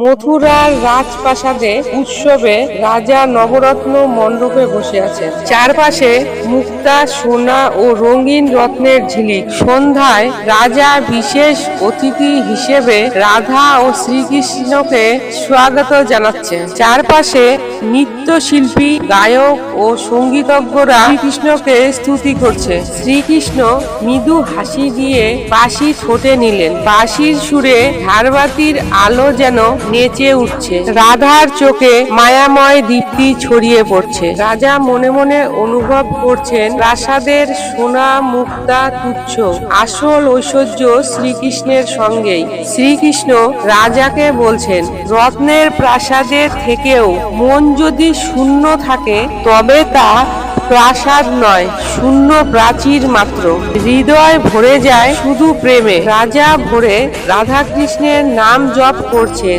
মথুরার রাজপ্রাসাদে উৎসবে রাজা নবরত্ন মণ্ডপে বসে আছেন। চারপাশে মুক্তা, সোনা ও রঙিন রত্নের ঝিলিক। সন্ধ্যায় রাজা বিশেষ অতিথি হিসেবে রাধা ও শ্রীকৃষ্ণকে স্বাগত জানাচ্ছেন। চারপাশে নৃত্যশিল্পী, গায়ক ও সঙ্গীতজ্ঞরা শ্রীকৃষ্ণকে স্তুতি করছে। শ্রীকৃষ্ণ মৃদু হাসি দিয়ে বাঁশি ঠোঁটে নিলেন। বাঁশির সুরে ঝাড়বাতির আলো যেন নেচে উঠছে। রাধার চোখে মায়াময় দীপ্তি ছড়িয়ে পড়ছে। রাজা মনে মনে অনুভব করছেন, প্রাসাদের সোনা মুক্তা তুচ্ছ, আসল ঐশ্বর্য শ্রীকৃষ্ণের সঙ্গেই। শ্রীকৃষ্ণ রাজাকে বলছেন, রত্নের প্রাসাদের থেকেও মন যদি শূন্য থাকে তবে তা প্রাসাদ নয়, শূন্য প্রাচীর মাত্র। হৃদয় ভরে যায় শুধু প্রেমে। রাজা ভরে রাধাকৃষ্ণের নাম জপ করছেন।